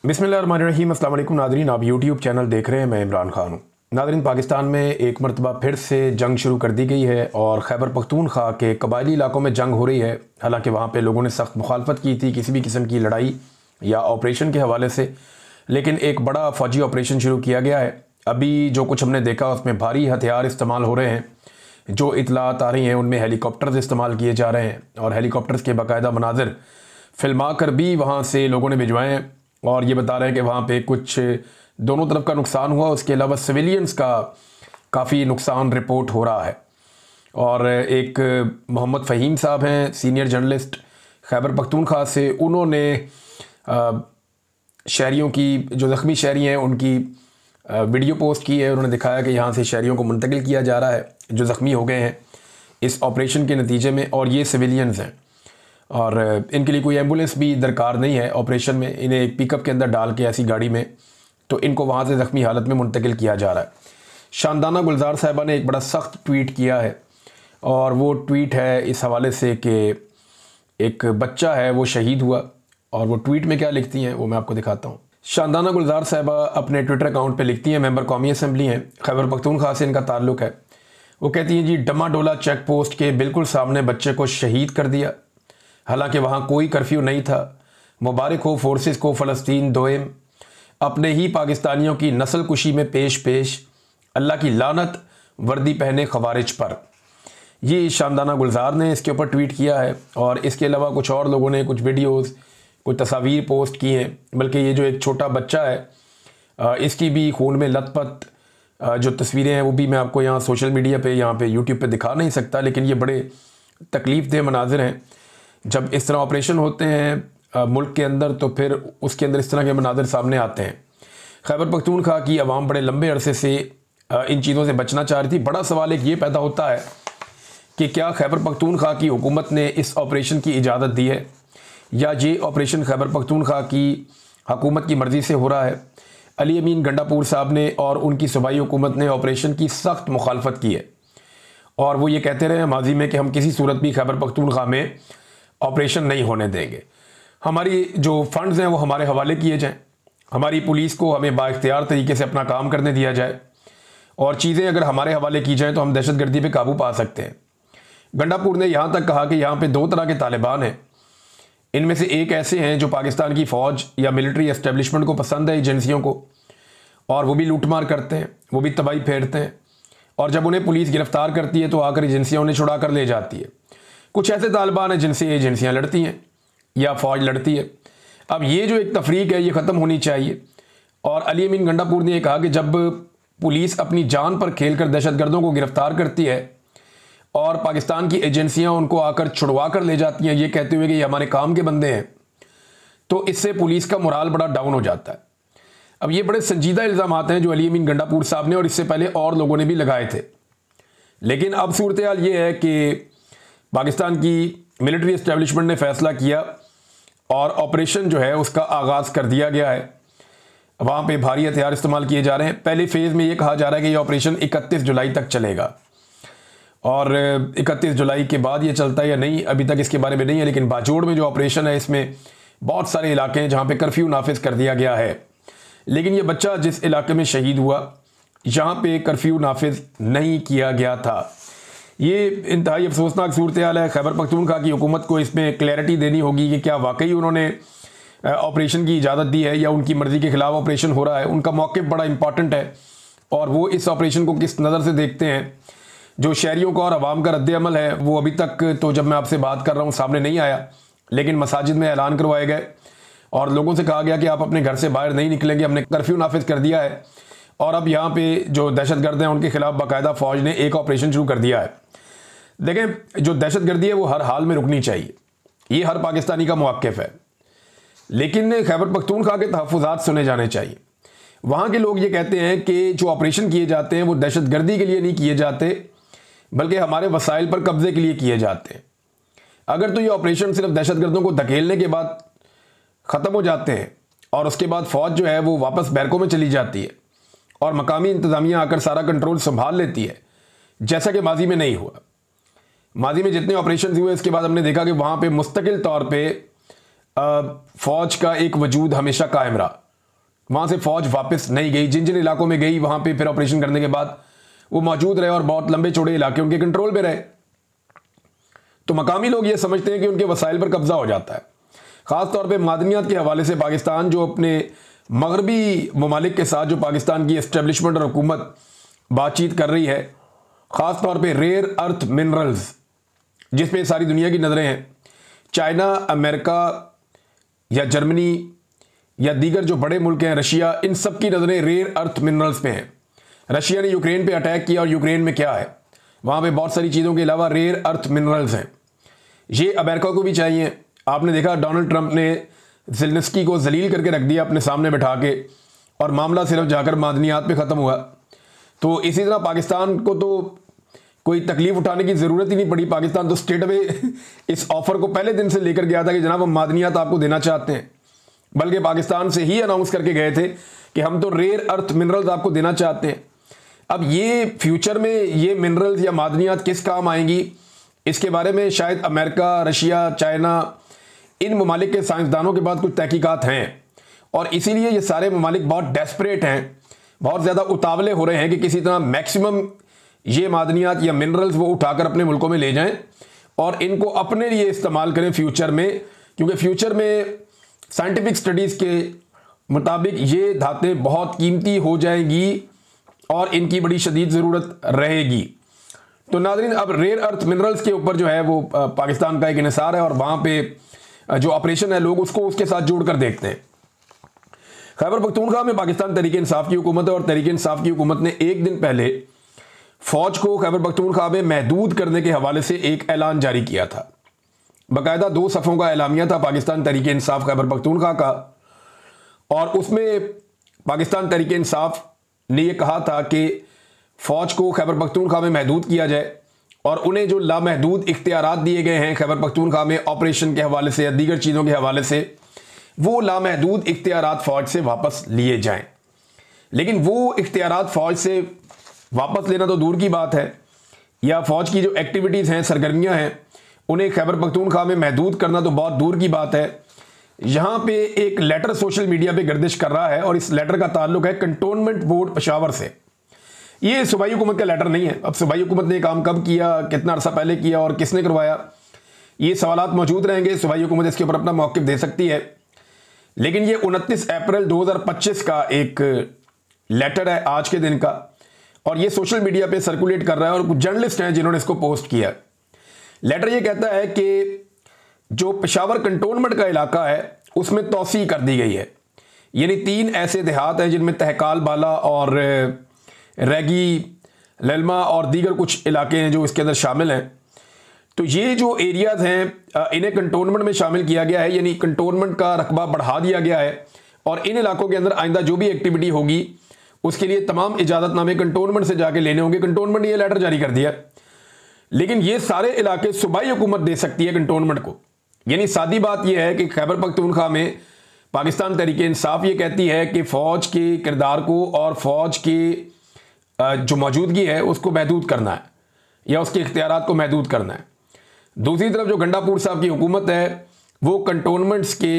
बिस्मिल्लाहिर्रहमानिर्रहीम। अस्सलाम वालेकुम नादरीन, आप यूट्यूब चैनल देख रहे हैं। मैं इमरान खान हूँ। नादरीन, पाकिस्तान में एक मरतबा फिर से जंग शुरू कर दी गई है और खैबर पख्तूनख्वा के कबायली इलाकों में जंग हो रही है। हालांकि वहाँ पे लोगों ने सख्त मुखालफत की थी किसी भी किस्म की लड़ाई या ऑपरेशन के हवाले से, लेकिन एक बड़ा फ़ौजी ऑपरेशन शुरू किया गया है। अभी जो कुछ हमने देखा उसमें भारी हथियार इस्तेमाल हो रहे हैं। जो इतलात आ रही हैं उनमें हेलीकॉप्टर्स इस्तेमाल किए जा रहे हैं और हेलीकॉप्टर्स के बाकायदा मनाजिर फिल्मा कर भी वहाँ से लोगों ने भिजवाए हैं और ये बता रहे हैं कि वहाँ पे कुछ दोनों तरफ का नुकसान हुआ। उसके अलावा सिविलियंस का काफ़ी नुकसान रिपोर्ट हो रहा है। और एक मोहम्मद फ़हीम साहब हैं, सीनियर जर्नलिस्ट खैबर पख्तूनख्वा से, उन्होंने शहरियों की, जो ज़ख्मी शहरी हैं उनकी वीडियो पोस्ट की है। उन्होंने दिखाया कि यहाँ से शहरियों को मुंतकिल किया जा रहा है जो ज़ख्मी हो गए हैं इस ऑपरेशन के नतीजे में, और ये सिविलियंस हैं और इनके लिए कोई एम्बुलेंस भी दरकार नहीं है ऑपरेशन में। इन्हें एक पिकअप के अंदर डाल के ऐसी गाड़ी में, तो इनको वहाँ से ज़ख्मी हालत में मुंतकिल किया जा रहा है। शानदाना गुलजार साहिबा ने एक बड़ा सख्त ट्वीट किया है और वो ट्वीट है इस हवाले से कि एक बच्चा है वो शहीद हुआ, और वो ट्वीट में क्या लिखती हैं वो मैं आपको दिखाता हूँ। शानदाना गुलजार साहिबा अपने ट्विटर अकाउंट पे लिखती हैं, मेंबर कौमी असम्बली हैं, खैबर पख्तूनख्वा से इनका ताल्लुक़ है। वो कहती हैं, जी डमाडोला चेक पोस्ट के बिल्कुल सामने बच्चे को शहीद कर दिया, हालांकि वहाँ कोई कर्फ्यू नहीं था। मुबारक हो फोर्सेस को फ़लस्तीन दोएम, अपने ही पाकिस्तानियों की नस्ल कुशी में पेश पेश, अल्लाह की लानत वर्दी पहने खवारिज पर। ये शानदाना गुलजार ने इसके ऊपर ट्वीट किया है और इसके अलावा कुछ और लोगों ने कुछ वीडियोस, कुछ तस्वीर पोस्ट की हैं। बल्कि ये जो एक छोटा बच्चा है इसकी भी खून में लथपथ जो तस्वीरें हैं वो भी मैं आपको यहाँ सोशल मीडिया पे, यहाँ पे यूट्यूब पे दिखा नहीं सकता, लेकिन ये बड़े तकलीफ़ देह मनाजिर हैं। जब इस तरह ऑपरेशन होते हैं मुल्क के अंदर तो फिर उसके अंदर इस तरह के मनाजिर सामने आते हैं। खैबर पख्तूनख्वा की आवाम बड़े लंबे अरसे से इन चीज़ों से बचना चाह रही थी। बड़ा सवाल एक ये पैदा होता है कि क्या खैबर पख्तूनख्वा की हुकूमत ने इस ऑपरेशन की इजाज़त दी है या ये ऑपरेशन खैबर पख्तूनख्वा की हुकूमत की मर्ज़ी से हो रहा है। अली अमीन गंडापुर साहब ने और उनकी सूबाई हुकूमत ने ऑपरेशन की सख्त मुखालफत की है और वो ये कहते रहे माजी में कि हम किसी सूरत भी खैबर पख्तूनख्वा में ऑपरेशन नहीं होने देंगे। हमारी जो फंड्स हैं वो हमारे हवाले किए जाएं, हमारी पुलिस को हमें बाइख्तियार तरीके से अपना काम करने दिया जाए और चीज़ें अगर हमारे हवाले की जाएं तो हम दहशतगर्दी पे काबू पा सकते हैं। गंडापुर ने यहाँ तक कहा कि यहाँ पे दो तरह के तालिबान हैं, इनमें से एक ऐसे हैं जो पाकिस्तान की फ़ौज या मिलिट्री एस्टेब्लिशमेंट को पसंद है, एजेंसियों को, और वो भी लूटमार करते हैं, वो भी तबाही फेरते हैं, और जब उन्हें पुलिस गिरफ्तार करती है तो आकर एजेंसियाँ उन्हें छुड़ा कर ले जाती है। कुछ ऐसे तालिबान हैं जिनसे एजेंसियाँ लड़ती हैं या फ़ौज लड़ती है। अब ये जो एक तफरीक है ये ख़त्म होनी चाहिए। और अली अमीन गंडापुर ने कहा कि जब पुलिस अपनी जान पर खेलकर दहशतगर्दों को गिरफ्तार करती है और पाकिस्तान की एजेंसियां उनको आकर छुड़वा कर ले जाती हैं ये कहते हुए कि ये हमारे काम के बंदे हैं, तो इससे पुलिस का मोराल बड़ा डाउन हो जाता है। अब ये बड़े संजीदा इल्ज़ाम आते हैं जो अली अमीन गंडापुर साहब ने और इससे पहले और लोगों ने भी लगाए थे। लेकिन अब सूरत हाल ये है कि पाकिस्तान की मिलिट्री एस्टेब्लिशमेंट ने फ़ैसला किया और ऑपरेशन जो है उसका आगाज़ कर दिया गया है। वहाँ पे भारी हथियार इस्तेमाल किए जा रहे हैं। पहले फ़ेज़ में ये कहा जा रहा है कि ये ऑपरेशन 31 जुलाई तक चलेगा और 31 जुलाई के बाद ये चलता है या नहीं अभी तक इसके बारे में नहीं है, लेकिन बाजोड़ में जो ऑपरेशन है इसमें बहुत सारे इलाके हैं जहाँ पे कर्फ्यू नाफिज कर दिया गया है। लेकिन ये बच्चा जिस इलाके में शहीद हुआ यहाँ पे कर्फ्यू नाफिज नहीं किया गया था। ये इंतहाई अफसोसनाक सूरत हाल है। खैबर पख्तूनख्वा की हुकूमत को इसमें क्लैरिटी देनी होगी कि क्या वाकई उन्होंने ऑपरेशन की इजाज़त दी है या उनकी मर्ज़ी के ख़िलाफ़ ऑपरेशन हो रहा है। उनका मौक़िफ़ बड़ा इंपॉर्टेंट है और वो इस ऑपरेशन को किस नज़र से देखते हैं। जो शहरियों का और अवाम का रद्द-ए-अमल है वो अभी तक तो जब मैं आपसे बात कर रहा हूँ सामने नहीं आया, लेकिन मसाजिद में ऐलान करवाए गए और लोगों से कहा गया कि आप अपने घर से बाहर नहीं निकलेंगे, हमने कर्फ्यू नाफिज कर दिया है। और अब यहाँ पे जो दहशतगर्द हैं उनके खिलाफ बाकायदा फ़ौज ने एक ऑपरेशन शुरू कर दिया है। देखें, जो दहशतगर्दी है वो हर हाल में रुकनी चाहिए, ये हर पाकिस्तानी का मौक़िफ़ है, लेकिन खैबर पख्तूनख्वा के तहफ़्फ़ुज़ात सुने जाने चाहिए। वहाँ के लोग ये कहते हैं कि जो ऑपरेशन किए जाते हैं वो दहशतगर्दी के लिए नहीं किए जाते बल्कि हमारे वसाइल पर कब्ज़े के लिए किए जाते हैं। अगर तो ये ऑपरेशन सिर्फ दहशतगर्दों को धकेलने के बाद ख़त्म हो जाते हैं और उसके बाद फ़ौज जो है वो वापस बैरकों में चली जाती है और मकामी इंतज़ामिया आकर सारा कंट्रोल संभाल लेती है, जैसा कि माजी में नहीं हुआ। माजी में जितने ऑपरेशन हुए इसके बाद हमने देखा कि वहाँ पे मुस्तकिल तौर पे फ़ौज का एक वजूद हमेशा कायम रहा वहाँ से फ़ौज वापस नहीं गई। जिन जिन इलाकों में गई वहाँ पे फिर ऑपरेशन करने के बाद वो मौजूद रहे और बहुत लंबे चौड़े इलाके उनके कंट्रोल में रहे। तो मकामी लोग ये समझते हैं कि उनके वसाइल पर कब्जा हो जाता है। ख़ास तौर पे मादनियात के हवाले से पाकिस्तान जो अपने मगरबी ममालिक के साथ जो पाकिस्तान की इस्टेब्लिशमेंट और हुकूमत बातचीत कर रही है, ख़ास तौर पे रेयर अर्थ मिनरल्स जिस पे सारी दुनिया की नज़रें हैं, चाइना, अमेरिका या जर्मनी या दीगर जो बड़े मुल्क हैं, रशिया, इन सब की नज़रें रेयर अर्थ मिनरल्स पे हैं। रशिया ने यूक्रेन पे अटैक किया और यूक्रेन में क्या है, वहाँ पे बहुत सारी चीज़ों के अलावा रेयर अर्थ मिनरल्स हैं। ये अमेरिका को भी चाहिए। आपने देखा डोनाल्ड ट्रंप ने ज़ेलेंस्की को जलील करके रख दिया अपने सामने बैठा के, और मामला सिर्फ जाकर मादनियात पे ख़त्म हुआ। तो इसी तरह पाकिस्तान को तो कोई तकलीफ उठाने की ज़रूरत ही नहीं पड़ी। पाकिस्तान तो स्टेट वे इस ऑफ़र को पहले दिन से लेकर गया था कि जनाब हम मादनियात आपको देना चाहते हैं, बल्कि पाकिस्तान से ही अनाउंस करके गए थे कि हम तो रेयर अर्थ मिनरल्स आपको देना चाहते हैं। अब ये फ्यूचर में ये मिनरल्स या मादनियात किस काम आएंगी, इसके बारे में शायद अमेरिका, रशिया, चाइना, इन ममालिक के साइंसदानों के बाद कुछ तहकीकात हैं, और इसीलिए ये सारे ममालिक बहुत डेस्परेट हैं, बहुत ज़्यादा उतावले हो रहे हैं कि किसी तरह मैक्सिमम ये मादनियात या मिनरल्स वो उठाकर अपने मुल्कों में ले जाएं और इनको अपने लिए इस्तेमाल करें फ्यूचर में, क्योंकि फ्यूचर में साइंटिफिक स्टडीज़ के मुताबिक ये धातें बहुत कीमती हो जाएंगी और इनकी बड़ी शदीद ज़रूरत रहेगी। तो नाज़रीन, अब रेयर अर्थ मिनरल्स के ऊपर जो है वो पाकिस्तान का एक इन्हिसार है, और वहाँ पे जो ऑपरेशन है लोग उसको उसके साथ जोड़ कर देखते हैं। खैबर पख्तूनख्वा में पाकिस्तान तहरीक इंसाफ की हुकूमत है, और तहरीक इंसाफ की हुकूमत ने एक दिन पहले फ़ौज को खैबर पख्तूनख्वा में महदूद करने के हवाले से एक ऐलान जारी किया था। बाकायदा 2 सफ़ों का ऐलामिया था पाकिस्तान तहरीक इंसाफ खैबर पख्तूनख्वा का, और उसमें पाकिस्तान तहरीक इंसाफ ने यह कहा था कि फ़ौज को खैबर पख्तूनख्वा में महदूद किया जाए, और उन्हें जो लामहदूद इख्तियारात दिए गए हैं खैबर पख्तूनख्वा में ऑपरेशन के हवाले से या दीगर चीज़ों के हवाले से, वो लामहदूद इख्तियारात फ़ौज से वापस लिए जाएं। लेकिन वो इख्तियारात फ़ौज से वापस लेना तो दूर की बात है, या फ़ौज की जो एक्टिविटीज़ हैं, सरगर्मियाँ हैं, उन्हें खैबर पख्तूनख्वा में महदूद करना तो बहुत दूर की बात है। यहाँ पे एक लेटर सोशल मीडिया पे गर्दिश कर रहा है, और इस लेटर का ताल्लुक है कंटोनमेंट बोर्ड पेशावर से। ये सूबाई हुकूमत का लेटर नहीं है। अब सूबाई हुकूमत ने काम कब किया, कितना अरसा पहले किया और किसने करवाया, ये सवालात मौजूद रहेंगे। सूबाई हुकूमत इसके ऊपर अपना मौक़िफ़ दे सकती है। लेकिन ये 29 अप्रैल 2025 का एक लेटर है आज के दिन का, और ये सोशल मीडिया पे सर्कुलेट कर रहा है, और कुछ जर्नलिस्ट हैं जिन्होंने इसको पोस्ट किया। लेटर ये कहता है कि जो पेशावर कंटोनमेंट का इलाका है उसमें तौसी कर दी गई है, यानी 3 ऐसे देहात हैं जिनमें तहकाल बाला और रैगी, ललमा और दीगर कुछ इलाके हैं जो इसके अंदर शामिल हैं। तो ये जो एरियाज़ हैं इन्हें कंटोनमेंट में शामिल किया गया है, यानी कंटोनमेंट का रकबा बढ़ा दिया गया है, और इन इलाकों के अंदर आइंदा जो भी एक्टिविटी होगी उसके लिए तमाम इजाज़तनामे कंटोनमेंट से जाके लेने होंगे। कंटोनमेंट ने ये लेटर जारी कर दिया, लेकिन ये सारे इलाके सूबाई हुकूमत दे सकती है कंटोनमेंट को। यानी सादी बात यह है कि खैबर पख्तूनख्वा में पाकिस्तान तहरीक इंसाफ ये कहती है कि फ़ौज के किरदार को और फ़ौज की जो मौजूदगी है उसको महदूद करना है, या उसके इख्तियारात को महदूद करना है। दूसरी तरफ जो गंडापुर साहब की हुकूमत है वो कंटोनमेंट्स के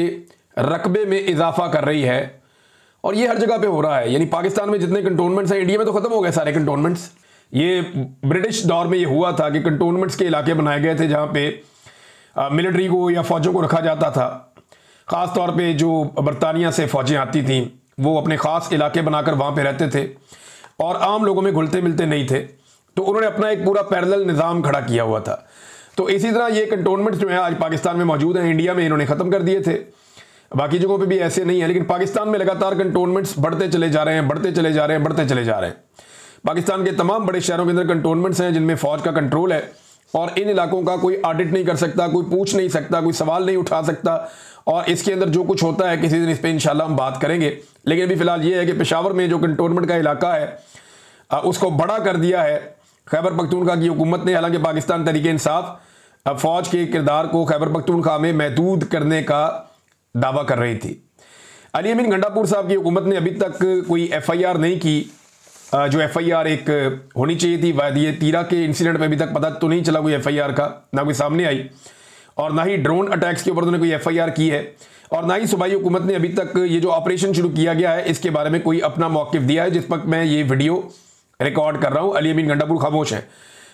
रकबे में इजाफा कर रही है, और ये हर जगह पे हो रहा है। यानी पाकिस्तान में जितने कंटोनमेंट्स हैं, इंडिया में तो ख़त्म हो गए सारे कंटोनमेंट्स। ये ब्रिटिश दौर में ये हुआ था कि कंटोनमेंट्स के इलाके बनाए गए थे जहाँ पे मिलिट्री को या फ़ौजों को रखा जाता था। ख़ास तौर पे जो बरतानिया से फ़ौजें आती थीं वो अपने ख़ास इलाके बनाकर वहाँ पे रहते थे, और आम लोगों में घुलते मिलते नहीं थे। तो उन्होंने अपना एक पूरा पैरेलल निज़ाम खड़ा किया हुआ था। तो इसी तरह ये कंटोनमेंट्स जो है आज पाकिस्तान में मौजूद हैं। इंडिया में इन्होंने ख़त्म कर दिए थे, बाकी जगहों पे भी ऐसे नहीं है, लेकिन पाकिस्तान में लगातार कंटोनमेंट्स बढ़ते चले जा रहे हैं, बढ़ते चले जा रहे हैं, बढ़ते चले जा रहे हैं। पाकिस्तान के तमाम बड़े शहरों के अंदर कंटोनमेंट्स हैं जिनमें फ़ौज का कंट्रोल है, और इन इलाकों का कोई ऑडिट नहीं कर सकता, कोई पूछ नहीं सकता, कोई सवाल नहीं उठा सकता, और इसके अंदर जो कुछ होता है किसी दिन इस पर इंशाल्लाह हम बात करेंगे। लेकिन अभी फ़िलहाल ये है कि पेशावर में जो कंटोनमेंट का इलाका है उसको बड़ा कर दिया है खैबर पख्तूनख्वा की हुकूमत ने। हालांकि पाकिस्तान तहरीक इंसाफ फ़ौज के किरदार को खैबर पख्तूनख्वा में महदूद करने का दावा कर रही थी। अली अमीन गंडापुर साहब की हुकूमत ने अभी तक कोई FIR नहीं की। जो FIR एक होनी चाहिए थी, वादी तीरा के इंसिडेंट पे अभी तक पता तो नहीं चला कोई FIR का, ना कोई सामने आई, और ना ही ड्रोन अटैक्स के ऊपर उन्होंने कोई FIR की है। और ना ही सूबाई हुकूमत ने अभी तक ये जो ऑपरेशन शुरू किया गया है इसके बारे में कोई अपना मौक़िफ़ दिया है। जिस वक्त मैं ये वीडियो रिकॉर्ड कर रहा हूँ अली अमीन गंडापुर खामोश हैं।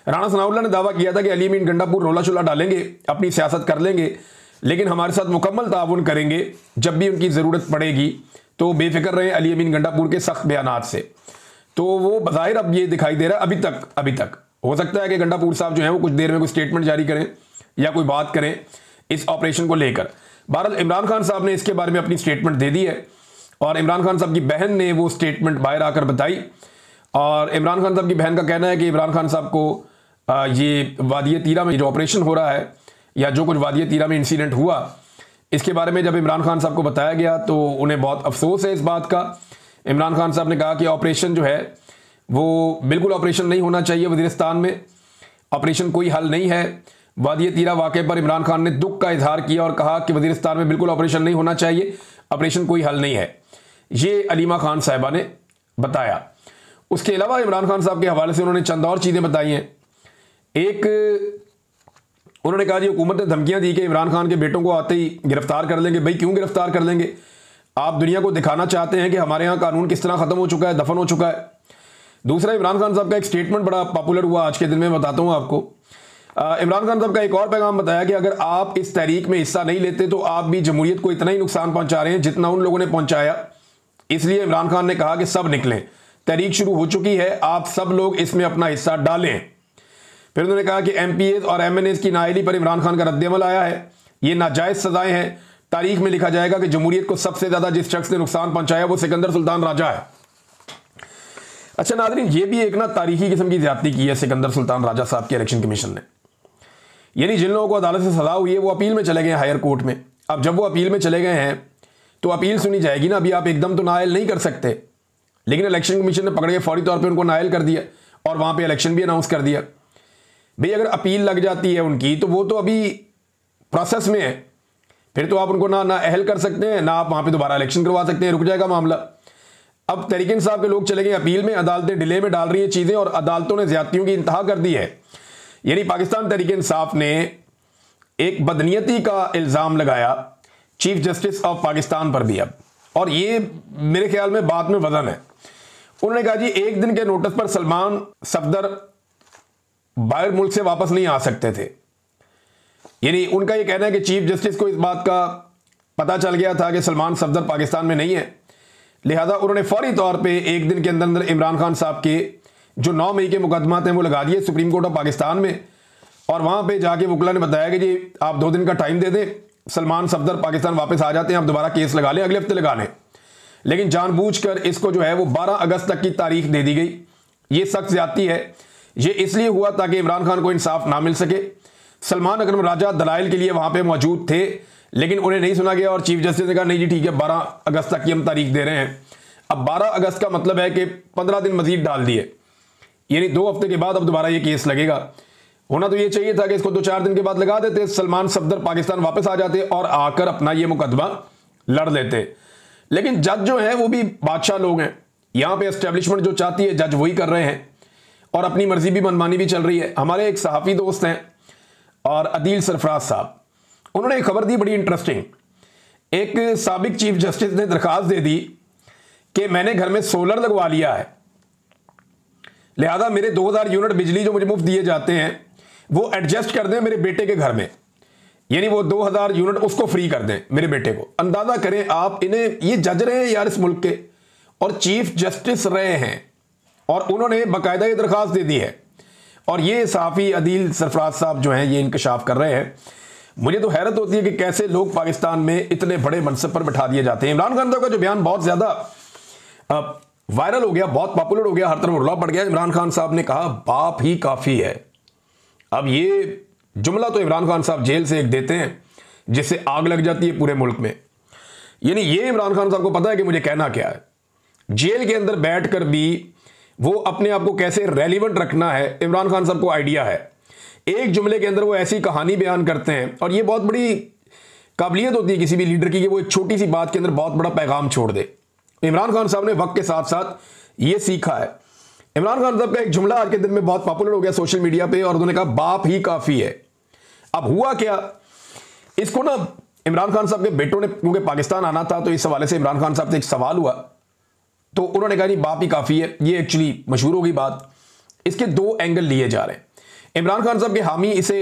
राणा सनाउल्लाह ने दावा किया था कि अली अमीन गंडापुर रोला शोला डालेंगे, अपनी सियासत कर लेंगे, लेकिन हमारे साथ मुकम्मल ताउन करेंगे, जब भी उनकी ज़रूरत पड़ेगी तो बेफिक्र रहे अली अमीन गंडापुर के सख्त बयानात से। तो वो बज़ाहिर अब ये दिखाई दे रहा है अभी तक हो सकता है कि गंडापुर साहब जो है वो कुछ देर में कोई स्टेटमेंट जारी करें या कोई बात करें इस ऑपरेशन को लेकर। बहरहाल इमरान खान साहब ने इसके बारे में अपनी स्टेटमेंट दे दी है और इमरान खान साहब की बहन ने वो स्टेटमेंट बाहर आकर बताई। और इमरान खान साहब की बहन का कहना है कि इमरान खान साहब को ये वादिय तीरा में जो ऑपरेशन हो रहा है या जो कुछ वादिय तीरा में इंसिडेंट हुआ इसके बारे में जब इमरान खान साहब को बताया गया तो उन्हें बहुत अफसोस है इस बात का। इमरान खान साहब ने कहा कि ऑपरेशन जो है वो बिल्कुल ऑपरेशन नहीं होना चाहिए वज़ीरिस्तान में, ऑपरेशन कोई हल नहीं है। वादिय तीरा वाक़े पर इमरान खान ने दुख का इजहार किया और कहा कि वज़ीरिस्तान में बिल्कुल ऑपरेशन नहीं होना चाहिए, ऑपरेशन कोई हल नहीं है। ये अलीमा खान साहिबा ने बताया। उसके अलावा इमरान खान साहब के हवाले से उन्होंने चंद और चीज़ें बताई हैं। एक, उन्होंने कहा जी हुकूमत ने धमकियां दी कि इमरान खान के बेटों को आते ही गिरफ्तार कर लेंगे। भाई क्यों गिरफ्तार कर लेंगे? आप दुनिया को दिखाना चाहते हैं कि हमारे यहाँ कानून किस तरह ख़त्म हो चुका है, दफन हो चुका है। दूसरा, इमरान खान साहब का एक स्टेटमेंट बड़ा पॉपुलर हुआ आज के दिन में, बताता हूँ आपको। इमरान खान साहब का एक और पैगाम बताया कि अगर आप इस तहरीक में हिस्सा नहीं लेते तो आप भी जमहूरियत को इतना ही नुकसान पहुंचा रहे हैं जितना उन लोगों ने पहुंचाया। इसलिए इमरान खान ने कहा कि सब निकलें, तहरीक शुरू हो चुकी है, आप सब लोग इसमें अपना हिस्सा डालें। फिर उन्होंने कहा कि MPAs और MNAs की नाअहली पर इमरान खान का रद्द-ए-अमल आया है, ये नाजायज़ सजाएं हैं। तारीख में लिखा जाएगा कि जमहूरियत को सबसे ज़्यादा जिस शख्स ने नुकसान पहुंचाया वो सिकंदर सुल्तान राजा है। अच्छा नाज़रीन, ये भी एक ना तारीखी किस्म की ज्यादती की है सिकंदर सुल्तान राजा साहब के इलेक्शन कमीशन ने। यानी जिन लोगों को अदालत से सजा हुई है वो अपील में चले गए हायर कोर्ट में। अब जब वो अपील में चले गए हैं तो अपील सुनी जाएगी ना। अभी आप एकदम तो नाअहल नहीं कर सकते, लेकिन इलेक्शन कमीशन ने पकड़ के फौरी तौर पर उनको नाअहल कर दिया और वहाँ पर इलेक्शन भी अनाउंस कर दिया। भाई अगर अपील लग जाती है उनकी तो वो तो अभी प्रोसेस में है, फिर तो आप उनको ना अहल कर सकते हैं, ना आप वहाँ पे दोबारा इलेक्शन करवा सकते हैं, रुक जाएगा मामला। अब तहरीक इंसाफ के लोग चले गए अपील में, अदालतें डिले में डाल रही हैं चीज़ें और अदालतों ने ज्यादतियों की इंतहा कर दी है। यानी पाकिस्तान तहरीक इंसाफ ने एक बदनीयती का इल्ज़ाम लगाया चीफ जस्टिस ऑफ पाकिस्तान पर भी अब, और ये मेरे ख्याल में बात में वजन है। उन्होंने कहा जी एक दिन के नोटिस पर सलमान सफदर बाहर मुल्क से वापस नहीं आ सकते थे। यानी उनका ये कहना है कि चीफ जस्टिस को इस बात का पता चल गया था कि सलमान सफदर पाकिस्तान में नहीं है, लिहाजा उन्होंने फौरी तौर पे एक दिन के अंदर अंदर इमरान खान साहब के जो 9 मई के मुकदमात हैं वो लगा दिए सुप्रीम कोर्ट ऑफ पाकिस्तान में। और वहाँ पे जाके वकला ने बताया कि जी आप 2 दिन का टाइम दे दें, सलमान सफदर पाकिस्तान वापस आ जाते हैं, आप दोबारा केस लगा लें, अगले हफ्ते लगा लें। लेकिन जानबूझकर इसको जो है वो 12 अगस्त तक की तारीख दे दी गई। ये सख्त ज्यादती है। ये इसलिए हुआ ताकि इमरान खान को इंसाफ ना मिल सके। सलमान अकरम राजा दलाइल के लिए वहाँ पे मौजूद थे, लेकिन उन्हें नहीं सुना गया और चीफ जस्टिस ने कहा नहीं जी ठीक है 12 अगस्त तक की हम तारीख दे रहे हैं। अब 12 अगस्त का मतलब है कि 15 दिन मजीद डाल दिए, यानी 2 हफ्ते के बाद अब दोबारा ये केस लगेगा। होना तो ये चाहिए था कि इसको 2-4 दिन के बाद लगा देते, सलमान सफदर पाकिस्तान वापस आ जाते और आकर अपना ये मुकदमा लड़ लेते। लेकिन जज जो है वो भी बादशाह लोग हैं, यहाँ पे एस्टेब्लिशमेंट जो चाहती है जज वही कर रहे हैं और अपनी मर्जी भी मनमानी भी चल रही है। हमारे एक सहाफ़ी दोस्त हैं और अदील सरफराज साहब, उन्होंने एक खबर दी बड़ी इंटरेस्टिंग। एक साबिक चीफ जस्टिस ने दरखास्त दे दी कि मैंने घर में सोलर लगवा लिया है, लिहाजा मेरे 2000 यूनिट बिजली जो मुझे मुफ्त दिए जाते हैं वो एडजस्ट कर दें मेरे बेटे के घर में, यानी वो 2000 यूनिट उसको फ्री कर दें मेरे बेटे को। अंदाजा करें आप, इन्हें ये जज रहे हैं यार इस मुल्क के और चीफ जस्टिस रहे हैं और उन्होंने बाकायदा ये दरखास्त दे दी है। और ये सहाफ़ी अदील सरफराज साहब जो हैं ये इंकशाफ कर रहे हैं। मुझे तो हैरत होती है कि कैसे लोग पाकिस्तान में इतने बड़े मनसब पर बैठा दिए जाते हैं। इमरान खान साहब का जो बयान बहुत ज़्यादा वायरल हो गया, बहुत पॉपुलर हो गया, हर तरफ रुला पड़ गया। इमरान खान साहब ने कहा बाप ही काफ़ी है। अब ये जुमला तो इमरान खान साहब जेल से एक देते हैं जिससे आग लग जाती है पूरे मुल्क में। यानी ये इमरान खान साहब को पता है कि मुझे कहना क्या है। जेल के अंदर बैठकर भी वो अपने आप को कैसे रेलिवेंट रखना है, इमरान खान साहब को आइडिया है। एक जुमले के अंदर वो ऐसी कहानी बयान करते हैं और ये बहुत बड़ी काबिलियत होती है किसी भी लीडर की कि वो एक छोटी सी बात के अंदर बहुत बड़ा पैगाम छोड़ दे। इमरान खान साहब ने वक्त के साथ साथ ये सीखा है। इमरान खान साहब का एक जुमला आज के दिन में बहुत पॉपुलर हो गया सोशल मीडिया पे और उन्होंने कहा बाप ही काफ़ी है। अब हुआ क्या, इसको ना इमरान खान साहब के बेटों ने क्योंकि पाकिस्तान आना था, तो इस हवाले से इमरान खान साहब से एक सवाल हुआ, तो उन्होंने कहा नहीं बाप ही काफ़ी है। ये एक्चुअली मशहूर हो गई बात। इसके दो एंगल लिए जा रहे हैं। इमरान खान साहब के हामी इसे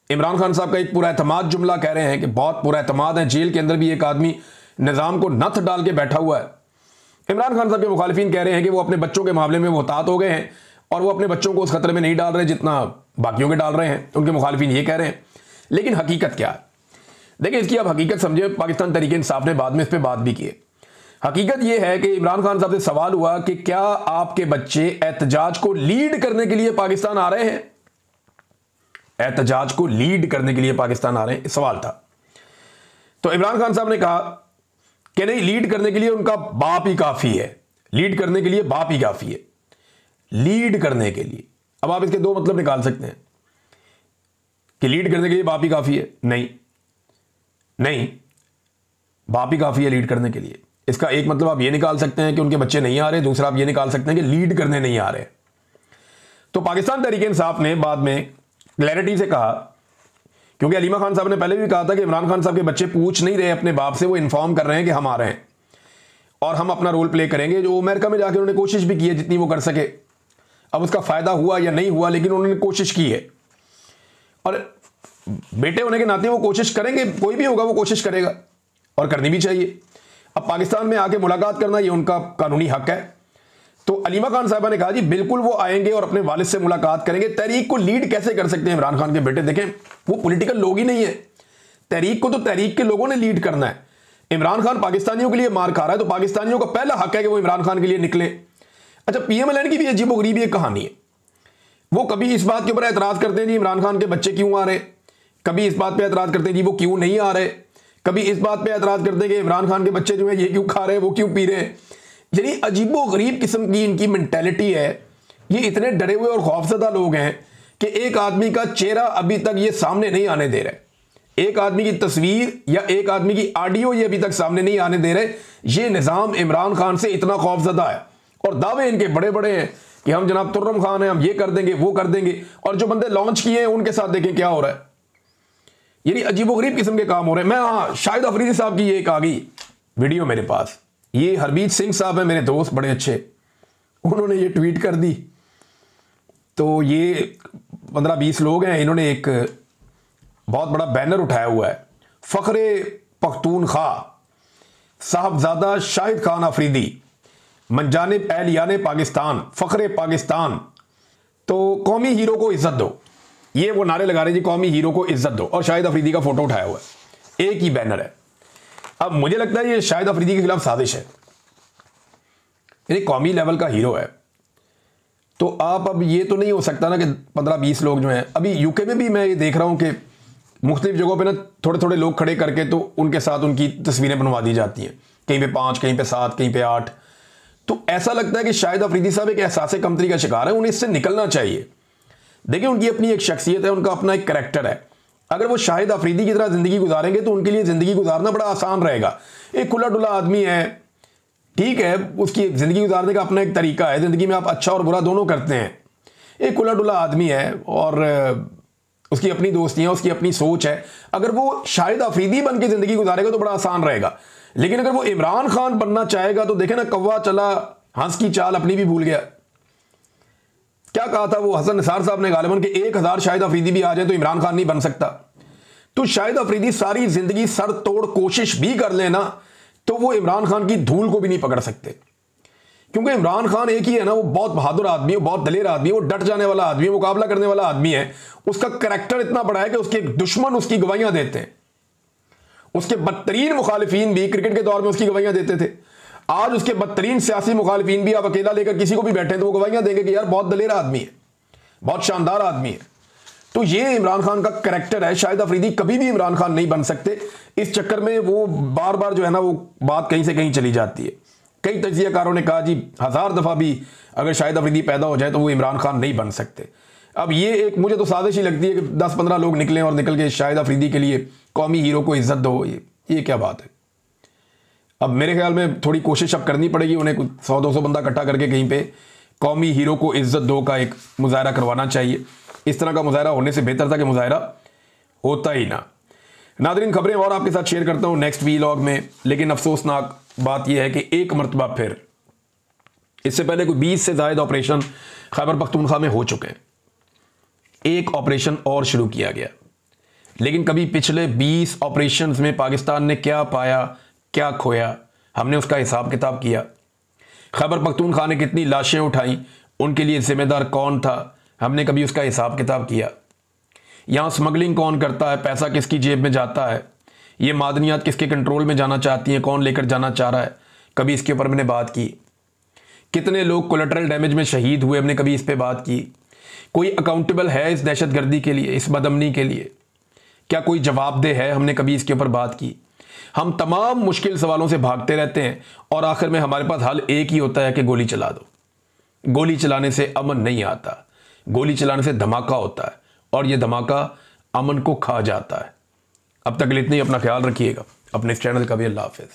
इमरान खान साहब का एक पूरा एतमाद जुमला कह रहे हैं कि बहुत पूरा एतमाद है, जेल के अंदर भी एक आदमी निज़ाम को नथ डाल के बैठा हुआ है। इमरान खान साहब के मुखालिफिन कह रहे हैं कि वो अपने बच्चों के मामले में मुहतात हो गए हैं और वो अपने बच्चों को उस खतरे में नहीं डाल रहे जितना बाकियों के डाल रहे हैं। उनके मुखालिफिन ये कह रहे हैं। लेकिन हकीकत क्या है, देखिए इसकी आप हकीकत समझे। पाकिस्तान तहरीक इंसाफ ने बाद में इस पर बात भी की है। हकीकत यह है कि इमरान खान साहब से सवाल हुआ कि क्या आपके बच्चे एहतजाज को लीड करने के लिए पाकिस्तान आ रहे हैं? एहतजाज को लीड करने के लिए पाकिस्तान आ रहे हैं, सवाल था। तो इमरान खान साहब ने कहा कि नहीं, लीड करने के लिए उनका बाप ही काफी है। लीड करने के लिए बाप ही काफी है। लीड करने के लिए, अब आप इसके दो मतलब निकाल सकते हैं कि लीड करने के लिए बाप ही काफी है। नहीं नहीं, बाप ही काफी है लीड करने के लिए। इसका एक मतलब आप ये निकाल सकते हैं कि उनके बच्चे नहीं आ रहे, दूसरा आप ये निकाल सकते हैं कि लीड करने नहीं आ रहे। तो पाकिस्तान तहरीक इंसाफ ने बाद में क्लैरिटी से कहा, क्योंकि अलीमा खान साहब ने पहले भी कहा था कि इमरान खान साहब के बच्चे पूछ नहीं रहे अपने बाप से, वो इन्फॉर्म कर रहे हैं कि हम आ रहे हैं और हम अपना रोल प्ले करेंगे। जो अमेरिका में जाकर उन्होंने कोशिश भी की है जितनी वो कर सके। अब उसका फायदा हुआ या नहीं हुआ, लेकिन उन्होंने कोशिश की है और बेटे होने के नाते वो कोशिश करेंगे। कोई भी होगा वो कोशिश करेगा और करनी भी चाहिए। अब पाकिस्तान में आके मुलाकात करना ये उनका कानूनी हक है। तो अलीमा खान साहबा ने कहा जी बिल्कुल वो आएंगे और अपने वालिद से मुलाकात करेंगे। तहरीक को लीड कैसे कर सकते हैं इमरान खान के बेटे? देखें, वो पॉलिटिकल लोग ही नहीं है। तहरीक को तो तहरीक के लोगों ने लीड करना है। इमरान खान पाकिस्तानियों के लिए मार खा रहा है, तो पाकिस्तानियों का पहला हक है कि वो इमरान खान के लिए निकले। अच्छा, PMLN की भी अजीबोगरीब एक कहानी है। वो कभी इस बात के ऊपर एतराज करते हैं जी इमरान खान के बच्चे क्यों आ रहे, कभी इस बात पर एतराज करते हैं जी वो क्यों नहीं आ रहे, कभी इस बात पे एतराज करते हैं कि इमरान खान के बच्चे जो है ये क्यों खा रहे हैं, वो क्यों पी रहे हैं। यानी अजीबो गरीब किस्म की इनकी मेंटेलिटी है। ये इतने डरे हुए और खौफजदा लोग हैं कि एक आदमी का चेहरा अभी तक ये सामने नहीं आने दे रहे, एक आदमी की तस्वीर या एक आदमी की ऑडियो ये अभी तक सामने नहीं आने दे रहे। ये निज़ाम इमरान खान से इतना खौफजदा है और दावे इनके बड़े बड़े हैं कि हम जनाब तुर्रम खान हैं, हम ये कर देंगे वो कर देंगे, और जो बंदे लॉन्च किए हैं उनके साथ देखें क्या हो रहा है। यानी अजीबोगरीब किस्म के काम हो रहे हैं। मैं हाँ, शाहिद अफरीदी साहब की एक आ गई वीडियो मेरे पास। ये हरमीत सिंह साहब है मेरे दोस्त बड़े अच्छे, उन्होंने ये ट्वीट कर दी। तो ये 15-20 लोग हैं, इन्होंने एक बहुत बड़ा बैनर उठाया हुआ है, फ़ख्रे पख्तूनख्वा साहबजादा शाहिद खान अफरीदी मंजानिब एहलियाने पाकिस्तान फ़ख्रे पाकिस्तान। तो कौमी हीरो को इज्जत दो, ये वो नारे लगा रहे जी, कौमी हीरो को इज्जत दो, और शाहिद अफरीदी का फोटो उठाया हुआ है, एक ही बैनर है। अब मुझे लगता है ये शाहिद अफरीदी के खिलाफ साजिश है। यानी कौमी लेवल का हीरो है तो आप, अब ये तो नहीं हो सकता ना कि 15-20 लोग जो हैं, अभी यूके में भी मैं ये देख रहा हूं कि मुख्तलिफ जगहों पे ना थोड़े थोड़े लोग खड़े करके तो उनके साथ उनकी तस्वीरें बनवा दी जाती हैं, कहीं पे 5, कहीं पे 7, कहीं पे 8। तो ऐसा लगता है कि शाहिद अफरीदी साहब एक एहसास कमतरी का शिकार है, उन्हें इससे निकलना चाहिए। देखिए, उनकी अपनी एक शख्सियत है, उनका अपना एक करैक्टर है। अगर वो शाहिद अफरीदी की तरह ज़िंदगी गुजारेंगे तो उनके लिए ज़िंदगी गुजारना बड़ा आसान रहेगा। एक खुला डुला आदमी है, ठीक है, उसकी ज़िंदगी गुजारने का अपना एक तरीका है, ज़िंदगी में आप अच्छा और बुरा दोनों करते हैं। एक खुला डुला आदमी है और उसकी अपनी दोस्तियाँ, उसकी अपनी सोच है। अगर वो शाहिद अफरीदी बन के ज़िंदगी गुजारेगा तो बड़ा आसान रहेगा। लेकिन अगर वो इमरान खान बनना चाहेगा तो देखे ना, कौवा चला हंस की चाल अपनी भी भूल गया। क्या कहा था वो हसन निसार साहब ने गालिबन कि 1000 शाहिद अफरीदी भी आ जाए तो इमरान खान नहीं बन सकता। तो शाहिद अफरीदी सारी जिंदगी सर तोड़ कोशिश भी कर लेना तो वो इमरान खान की धूल को भी नहीं पकड़ सकते, क्योंकि इमरान खान एक ही है ना, वो बहुत बहादुर आदमी है, बहुत दलेर आदमी है, वो डट जाने वाला आदमी है, मुकाबला करने वाला आदमी है। उसका करैक्टर इतना बड़ा है कि उसके दुश्मन उसकी गवाहियां देते हैं। उसके बदतरीन मुखालिफिन भी क्रिकेट के दौर में उसकी गवाहियां देते थे। आज उसके बदतरीन सियासी मुखालिफिन भी, आप अकेला लेकर किसी को भी बैठे तो वो गवाहियां देंगे कि यार बहुत दलेर आदमी है, बहुत शानदार आदमी है। तो ये इमरान खान का करैक्टर है। शाहिद अफरीदी कभी भी इमरान खान नहीं बन सकते। इस चक्कर में वो बार बार जो है ना, वो बात कहीं से कहीं चली जाती है। कई तजियाकारों ने कहा जी 1000 दफ़ा भी अगर शाहिद अफरीदी पैदा हो जाए तो वो इमरान खान नहीं बन सकते। अब ये एक मुझे तो साजिश ही लगती है कि 10-15 लोग निकले और निकल के शाहिद अफरीदी के लिए कौमी हीरो को इज्जत दो, ये क्या बात है। अब मेरे ख्याल में थोड़ी कोशिश अब करनी पड़ेगी, उन्हें 100-200 बंदा इकट्ठा करके कहीं पे कौमी हीरो को इज्जत दो का एक मुजाहरा करवाना चाहिए। इस तरह का मुजाहरा होने से बेहतर था कि मुजाहरा होता ही ना। नादरीन, खबरें और आपके साथ शेयर करता हूं नेक्स्ट वीलॉग में, लेकिन अफसोसनाक बात यह है कि एक मरतबा फिर इससे पहले कोई 20 से ज़ायद ऑपरेशन खैबर पख्तूनख्वा में हो चुके हैं। एक ऑपरेशन और शुरू किया गया, लेकिन कभी पिछले 20 ऑपरेशंस में पाकिस्तान ने क्या पाया, क्या खोया, हमने उसका हिसाब किताब किया। खैबर पख्तूनख्वा ने कितनी लाशें उठाई, उनके लिए जिम्मेदार कौन था, हमने कभी उसका हिसाब किताब किया। यहाँ स्मगलिंग कौन करता है, पैसा किसकी जेब में जाता है, ये मादनियात किसके कंट्रोल में जाना चाहती हैं, कौन लेकर जाना चाह रहा है, कभी इसके ऊपर मैंने बात की। कितने लोग कोलेटरल डैमेज में शहीद हुए, हमने कभी इस पे बात की। कोई अकाउंटेबल है इस दहशतगर्दी के लिए, इस बदअमनी के लिए? क्या कोई जवाबदेह है? हमने कभी इसके ऊपर बात की। हम तमाम मुश्किल सवालों से भागते रहते हैं और आखिर में हमारे पास हल एक ही होता है कि गोली चला दो। गोली चलाने से अमन नहीं आता, गोली चलाने से धमाका होता है और यह धमाका अमन को खा जाता है। अब तक इतना ही, अपना ख्याल रखिएगा, अपने इस चैनल का भी। अल्लाह हाफिज़।